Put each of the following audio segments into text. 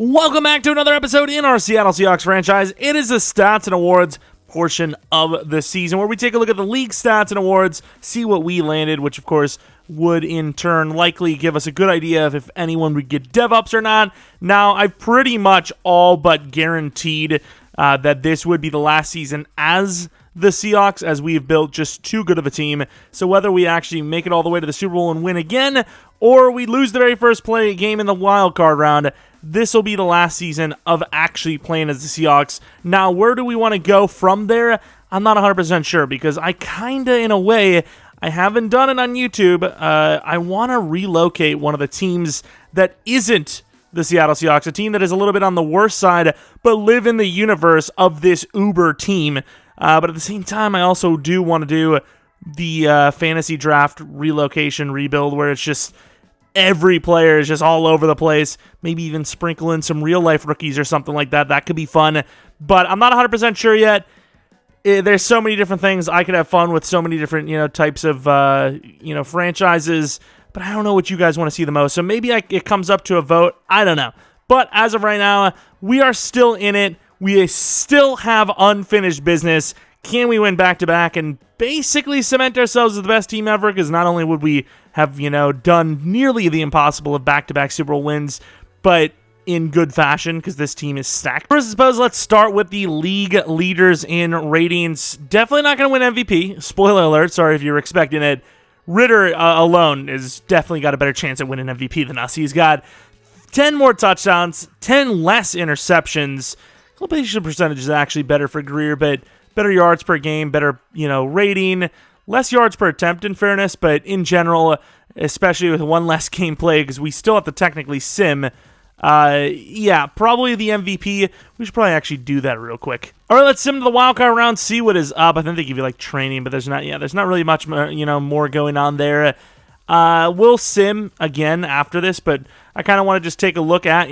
Welcome back to another episode in our Seattle Seahawks franchise. It is the stats and awards portion of the season where we take a look at the league stats and awards, see what we landed, which of course would in turn likely give us a good idea of if anyone would get dev-ups or not. Now, I've pretty much all but guaranteed that this would be the last season as the Seahawks, as we've built just too good of a team. So whether we actually make it all the way to the Super Bowl and win again, or we lose the very first game in the wild card round, this will be the last season of actually playing as the Seahawks. Now, where do we want to go from there? I'm not 100% sure, because I kinda, in a way, I haven't done it on YouTube. I want to relocate one of the teams that isn't the Seattle Seahawks, a team that is a little bit on the worst side, but live in the universe of this Uber team. But at the same time, I also do want to do the fantasy draft relocation rebuild, where it's just every player is just all over the place. Maybe even sprinkle in some real-life rookies or something like that. That could be fun. But I'm not 100% sure yet. There's so many different things. I could have fun with so many different, types of, franchises. But I don't know what you guys want to see the most. So maybe it comes up to a vote. I don't know. But as of right now, we are still in it. We still have unfinished business. Can we win back-to-back and basically cement ourselves as the best team ever? Because not only would we have, done nearly the impossible of back-to-back Super Bowl wins, but in good fashion, because this team is stacked. First, I suppose let's start with the league leaders in ratings. Definitely not going to win MVP. Spoiler alert. Sorry if you were expecting it. Ritter alone has definitely got a better chance at winning MVP than us. He's got 10 more touchdowns, 10 less interceptions. Completion percentage is actually better for Greer, but better yards per game, better, rating, less yards per attempt in fairness, but in general, especially with one less game played, because we still have to technically sim. Probably the MVP. We should probably actually do that real quick. All right, let's sim to the wildcard round, see what is up. I think they give you training, but there's not really much more going on there. We'll sim again after this, but I kind of want to just take a look at,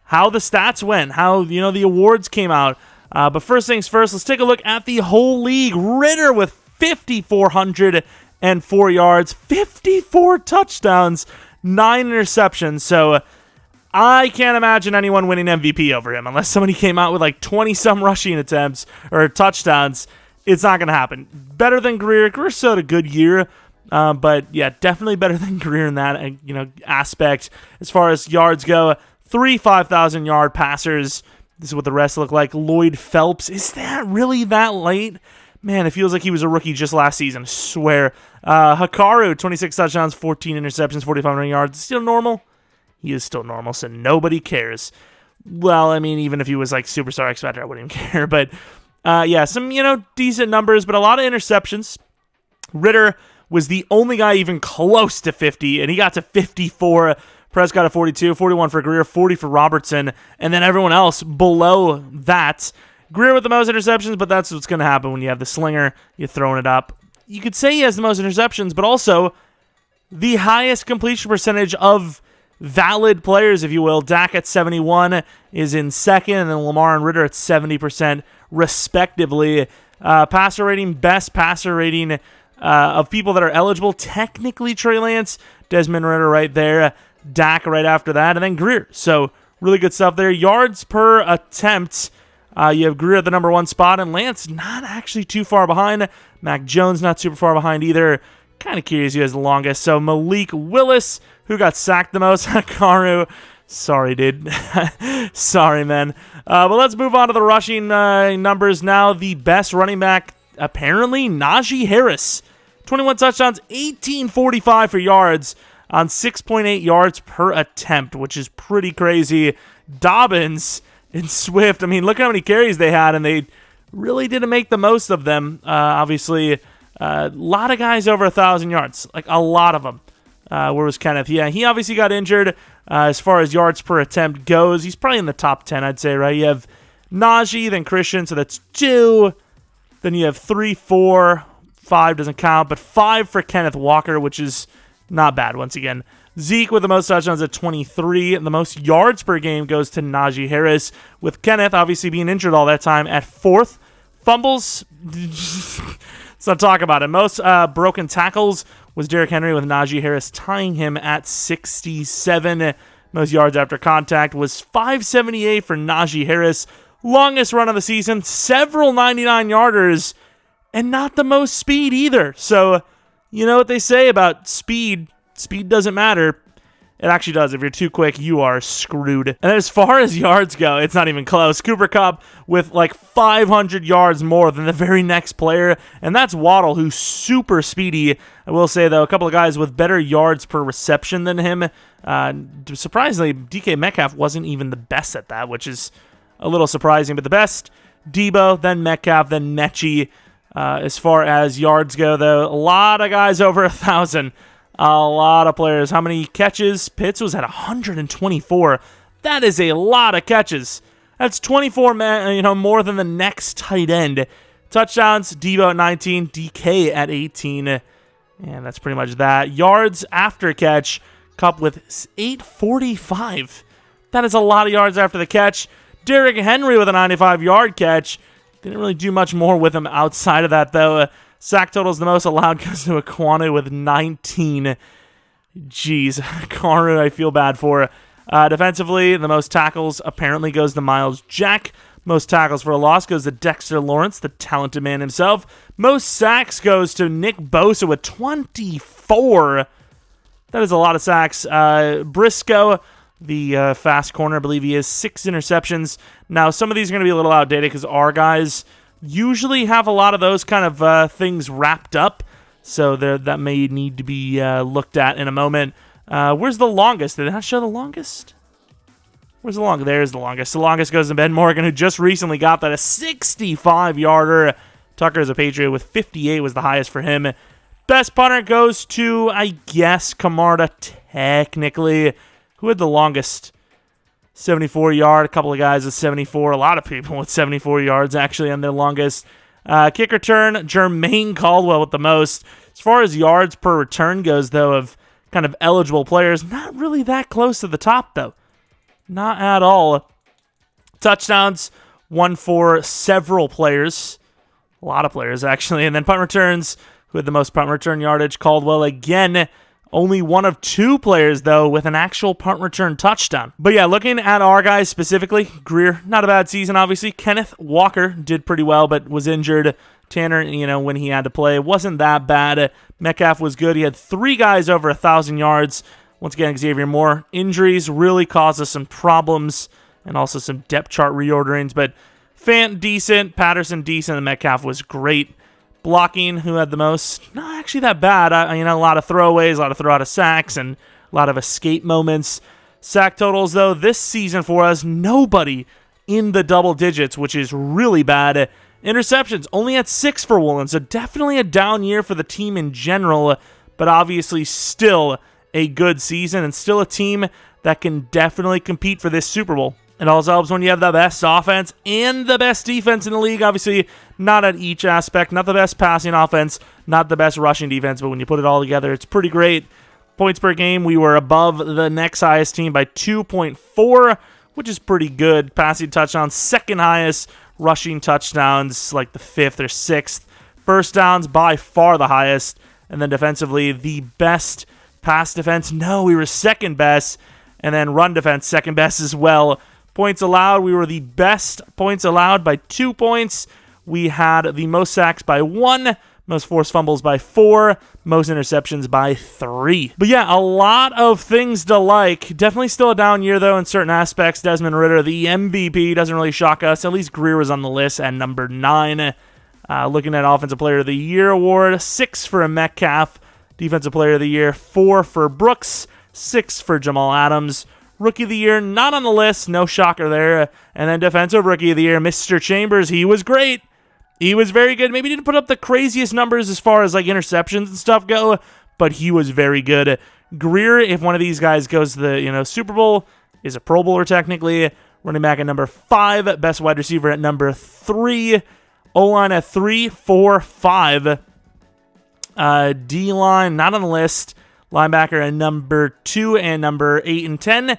how the stats went, how, the awards came out. But first things first, let's take a look at the whole league. Ritter with 5,404 yards, 54 touchdowns, 9 interceptions. So I can't imagine anyone winning MVP over him unless somebody came out with 20-some rushing attempts or touchdowns. It's not going to happen. Better than Greer. Greer still had a good year. But yeah, definitely better than Greer in that, aspect. As far as yards go, 3 5,000-yard passers. This is what the rest look like. Lloyd Phelps. Is that really that late? Man, it feels like he was a rookie just last season. I swear. Hikaru, 26 touchdowns, 14 interceptions, 4,500 yards. Still normal? He is still normal, so nobody cares. Well, I mean, even if he was Superstar X Factor, I wouldn't even care. But, some, decent numbers, but a lot of interceptions. Ritter was the only guy even close to 50, and he got to 54. Prescott at 42, 41 for Greer, 40 for Robertson, and then everyone else below that. Greer with the most interceptions, but that's what's going to happen when you have the slinger. You're throwing it up. You could say he has the most interceptions, but also the highest completion percentage of valid players, if you will. Dak at 71 is in second, and then Lamar and Ritter at 70%, respectively. Passer rating, best passer rating of people that are eligible. Technically, Trey Lance, Desmond Ritter right there. Dak right after that, and then Greer. So really good stuff there. Yards per attempt, you have Greer at the number 1 spot, and Lance not actually too far behind. Mac Jones not super far behind either. Kind of curious who has the longest. So Malik Willis, who got sacked the most. Hikaru, sorry, dude. Sorry, man. But let's move on to the rushing numbers now. The best running back, apparently, Najee Harris. 21 touchdowns, 1845 for yards, on 6.8 yards per attempt, which is pretty crazy. Dobbins and Swift, look how many carries they had, and they really didn't make the most of them. Obviously, a lot of guys over 1,000 yards, a lot of them. Where was Kenneth? Yeah, he obviously got injured. As far as yards per attempt goes, he's probably in the top 10, I'd say, right? You have Najee, then Christian, so that's 2. Then you have 3, 4, 5 doesn't count, but 5 for Kenneth Walker, which is not bad, once again. Zeke with the most touchdowns at 23. The most yards per game goes to Najee Harris, with Kenneth obviously being injured all that time at 4th. Fumbles, let's not talk about it. Most broken tackles was Derrick Henry, with Najee Harris tying him at 67. Most yards after contact was 578 for Najee Harris. Longest run of the season, several 99-yarders, and not the most speed either. So, you know what they say about speed. Speed doesn't matter. It actually does. If you're too quick, you are screwed. And as far as yards go, it's not even close. Cooper Kupp with like 500 yards more than the very next player, and that's Waddle, who's super speedy. I will say, though, a couple of guys with better yards per reception than him. Surprisingly, DK Metcalf wasn't even the best at that, which is a little surprising. But the best, Debo, then Metcalf, then Mechie. As far as yards go, though, a lot of guys over 1,000. A lot of players. How many catches? Pitts was at 124. That is a lot of catches. That's 24 more than the next tight end. Touchdowns, Debo at 19, DK at 18. And that's pretty much that. Yards after catch, Kupp with 845. That is a lot of yards after the catch. Derrick Henry with a 95-yard catch. Didn't really do much more with him outside of that, though. Sack totals the most allowed goes to Aquanu with 19. Jeez, Karu, I feel bad for. Defensively, the most tackles apparently goes to Miles Jack. Most tackles for a loss goes to Dexter Lawrence, the talented man himself. Most sacks goes to Nick Bosa with 24. That is a lot of sacks. Briscoe, the fast corner, I believe he is, 6 interceptions. Now, some of these are going to be a little outdated because our guys usually have a lot of those kind of things wrapped up, so that may need to be looked at in a moment. Where's the longest? Did that show the longest? Where's the longest? There's the longest. The longest goes to Ben Morgan, who just recently got that, a 65-yarder. Tucker is a Patriot with 58 was the highest for him. Best punter goes to, I guess, Camarda, technically. Who had the longest? 74-yard, a couple of guys with 74, a lot of people with 74 yards actually on their longest. Kick return, Jermaine Caldwell with the most. As far as yards per return goes, though, of kind of eligible players, not really that close to the top, though. Not at all. Touchdowns, one for several players. A lot of players, actually. And then punt returns, who had the most punt return yardage, Caldwell again. Only one of 2 players, though, with an actual punt return touchdown. But yeah, looking at our guys specifically, Greer, not a bad season, obviously. Kenneth Walker did pretty well, but was injured. Tanner, when he had to play, wasn't that bad. Metcalf was good. He had 3 guys over 1,000 yards. Once again, Xavier Moore. Injuries really caused us some problems and also some depth chart reorderings. But Fant, decent. Patterson, decent. And Metcalf was great. Blocking, who had the most? Not actually that bad. A lot of throwaways, a lot of throw out of sacks, and a lot of escape moments. Sack totals, though, this season for us, nobody in the double digits, which is really bad. Interceptions, only at 6 for Woolen, so definitely a down year for the team in general, but obviously still a good season and still a team that can definitely compete for this Super Bowl. It also helps when you have the best offense and the best defense in the league. Obviously, not at each aspect. Not the best passing offense, not the best rushing defense, but when you put it all together, it's pretty great. Points per game, we were above the next highest team by 2.4, which is pretty good. Passing touchdowns, second highest. Rushing touchdowns, like the 5th or 6th. First downs, by far the highest. And then defensively, the best pass defense. No, we were second best. And then run defense, second best as well. Points allowed, we were the best points allowed by 2 points. We had the most sacks by 1, most forced fumbles by 4, most interceptions by 3. But yeah, a lot of things to like. Definitely still a down year, though, in certain aspects. Desmond Ridder, the MVP, doesn't really shock us. At least Greer was on the list at number 9. Looking at Offensive Player of the Year award, 6 for Metcalf. Defensive Player of the Year, 4 for Brooks, 6 for Jamal Adams. Rookie of the Year, not on the list. No shocker there. And then Defensive Rookie of the Year, Mr. Chambers. He was great. He was very good. Maybe didn't put up the craziest numbers as far as like interceptions and stuff go, but he was very good. Greer, if one of these guys goes to the Super Bowl, is a Pro Bowler technically. Running back at number 5. Best wide receiver at number 3. O-line at 3, 4, 5. D-line, not on the list. Linebacker at number 2 and number 8 and 10.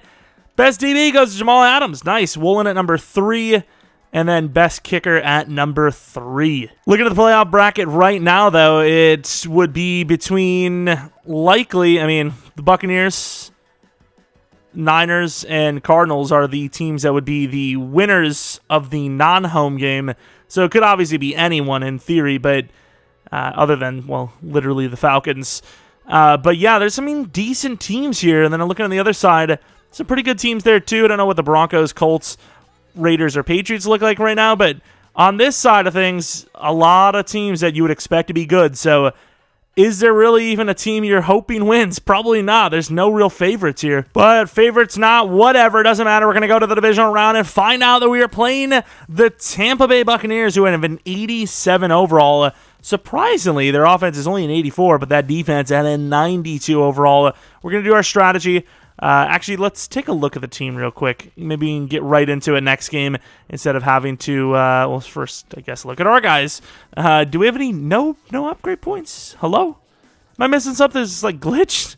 Best DB goes to Jamal Adams. Nice. Woolen at number 3. And then best kicker at number 3. Looking at the playoff bracket right now, though, it would be between the Buccaneers. Niners and Cardinals are the teams that would be the winners of the non-home game. So it could obviously be anyone in theory, but other than, well, literally the Falcons. But yeah, there's some decent teams here. And then I'm looking on the other side, some pretty good teams there too. I don't know what the Broncos, Colts, Raiders, or Patriots look like right now, but on this side of things, a lot of teams that you would expect to be good. So is there really even a team you're hoping wins? Probably not. There's no real favorites here. But favorites not, whatever. It doesn't matter. We're going to go to the divisional round and find out that we are playing the Tampa Bay Buccaneers, who have an 87 overall. Surprisingly, their offense is only an 84, but that defense had a 92 overall. We're going to do our strategy. Actually, let's take a look at the team real quick. Maybe we can get right into it next game instead of having to, well, first, I guess, look at our guys. Do we have any no upgrade points? Hello? Am I missing something? Is this, like, glitched?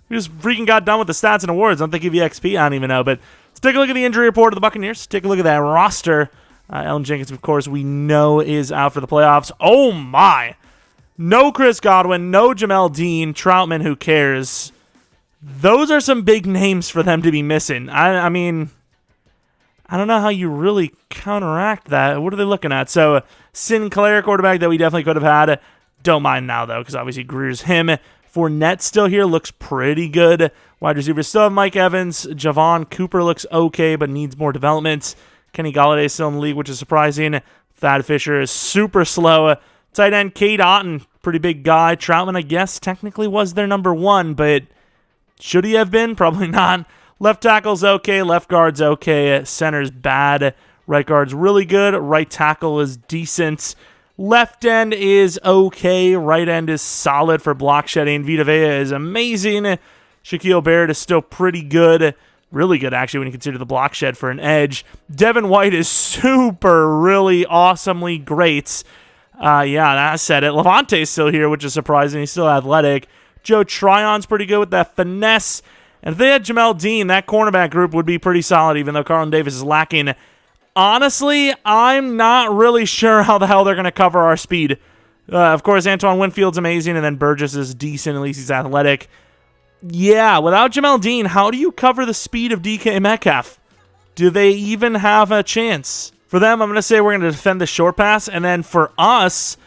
We just freaking got done with the stats and awards. I don't think give you XP. I don't even know. But let's take a look at the injury report of the Buccaneers. Take a look at that roster. Ellen Jenkins, of course, we know is out for the playoffs. Oh, my. No Chris Godwin. No Jamel Dean. Troutman, who cares? Those are some big names for them to be missing. I mean, I don't know how you really counteract that. What are they looking at? So, Sinclair, quarterback that we definitely could have had. Don't mind now, though, because obviously Greer's him. Fournette still here, looks pretty good. Wide receivers still have Mike Evans. Javon Cooper looks okay, but needs more development. Kenny Golladay still in the league, which is surprising. Thad Fisher is super slow. Tight end, Cade Otton, pretty big guy. Troutman, I guess, technically was their number one, but should he have been? Probably not. Left tackle's okay. Left guard's okay. Center's bad. Right guard's really good. Right tackle is decent. Left end is okay. Right end is solid for block shedding. Vita Vea is amazing. Shaquille Barrett is still pretty good. Really good, actually, when you consider the block shed for an edge. Devin White is super, really awesomely great. Yeah, that said it. Levante's still here, which is surprising. He's still athletic. Joe Tryon's pretty good with that finesse. And if they had Jamel Dean, that cornerback group would be pretty solid, even though Carlton Davis is lacking. Honestly, I'm not really sure how the hell they're going to cover our speed. Of course, Antoine Winfield's amazing, and then Burgess is decent. At least he's athletic. Yeah, without Jamel Dean, how do you cover the speed of DK Metcalf? Do they even have a chance? For them, I'm going to say we're going to defend the short pass, and then for us,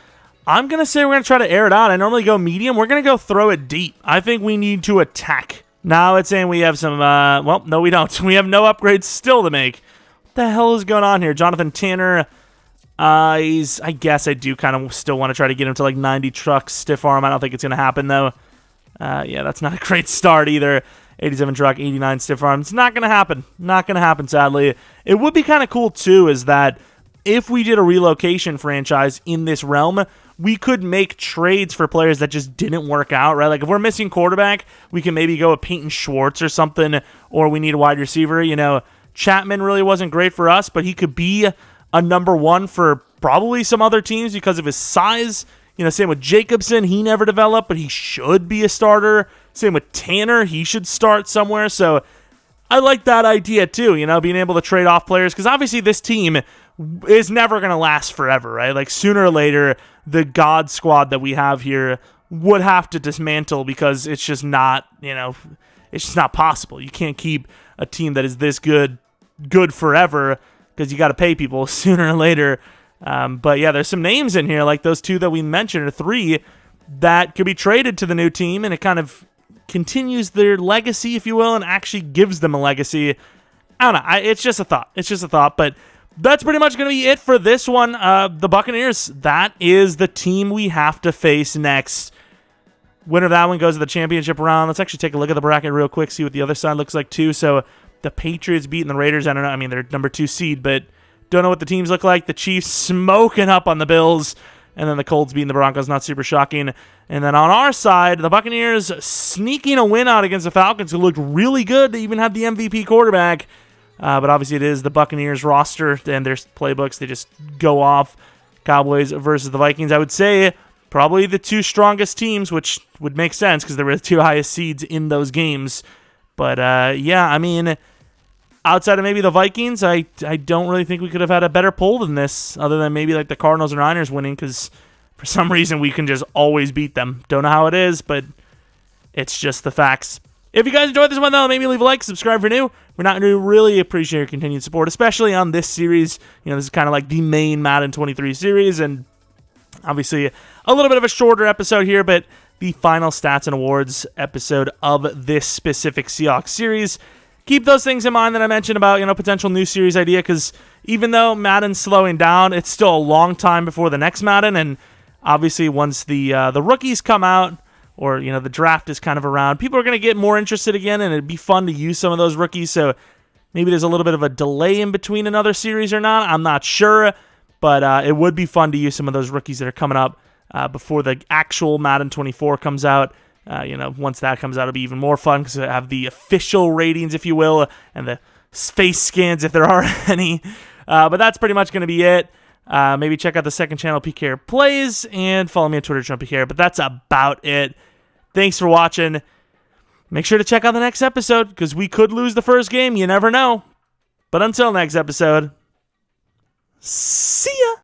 I'm going to say we're going to try to air it out. I normally go medium. We're going to go throw it deep. I think we need to attack. Now it's saying we have some, well, no, we don't. We have no upgrades still to make. What the hell is going on here? Jonathan Tanner, I guess I do kind of still want to try to get him to like 90 trucks, stiff arm. I don't think it's going to happen, though. Yeah, that's not a great start either. 87 truck, 89 stiff arm. It's not going to happen. Not going to happen, sadly. It would be kind of cool, too, is that if we did a relocation franchise in this realm, we could make trades for players that just didn't work out, right? Like, if we're missing quarterback, we can maybe go with Peyton Schwartz or something, or we need a wide receiver. You know, Chapman really wasn't great for us, but he could be a number one for probably some other teams because of his size. You know, same with Jacobson. He never developed, but he should be a starter. Same with Tanner. He should start somewhere. So I like that idea too, you know, being able to trade off players. Because obviously this team is never going to last forever, right? Like sooner or later, the God squad that we have here would have to dismantle because it's just not, you know, it's just not possible. You can't keep a team that is this good forever because you got to pay people sooner or later. But yeah, there's some names in here, like those two that we mentioned, or three, that could be traded to the new team, and it kind of continues their legacy, if you will, and actually gives them a legacy. I don't know. It's just a thought. It's just a thought, but that's pretty much going to be it for this one. The Buccaneers, that is the team we have to face next. Winner of that one goes to the championship round. Let's actually take a look at the bracket real quick, see what the other side looks like too. So the Patriots beating the Raiders. I don't know. I mean, they're number 2 seed, but don't know what the teams look like. The Chiefs smoking up on the Bills, and then the Colts beating the Broncos. Not super shocking. And then on our side, the Buccaneers sneaking a win out against the Falcons, who looked really good. They even had the MVP quarterback. But obviously it is the Buccaneers roster and their playbooks. They just go off. Cowboys versus the Vikings. I would say probably the 2 strongest teams, which would make sense because they were the 2 highest seeds in those games. But yeah, I mean, outside of maybe the Vikings, I don't really think we could have had a better poll than this, other than maybe like the Cardinals or Niners winning, because for some reason we can just always beat them. Don't know how it is, but it's just the facts. If you guys enjoyed this one, though, maybe leave a like, subscribe for new. We're not going to really appreciate your continued support, especially on this series. This is kind of like the main Madden 23 series, and obviously a little bit of a shorter episode here, but the final stats and awards episode of this specific Seahawks series. Keep those things in mind that I mentioned about, potential new series idea, because even though Madden's slowing down, it's still a long time before the next Madden, and obviously once the rookies come out, or, the draft is kind of around, people are going to get more interested again, and it'd be fun to use some of those rookies, so maybe there's a little bit of a delay in between another series or not. I'm not sure, but it would be fun to use some of those rookies that are coming up before the actual Madden 24 comes out. Once that comes out, it'll be even more fun because it'll have the official ratings, if you will, and the face scans if there are any. But that's pretty much going to be it. Maybe check out the second channel, PKR Plays, and follow me on Twitter, PKR. But that's about it. Thanks for watching. Make sure to check out the next episode, because we could lose the first game. You never know. But until next episode, see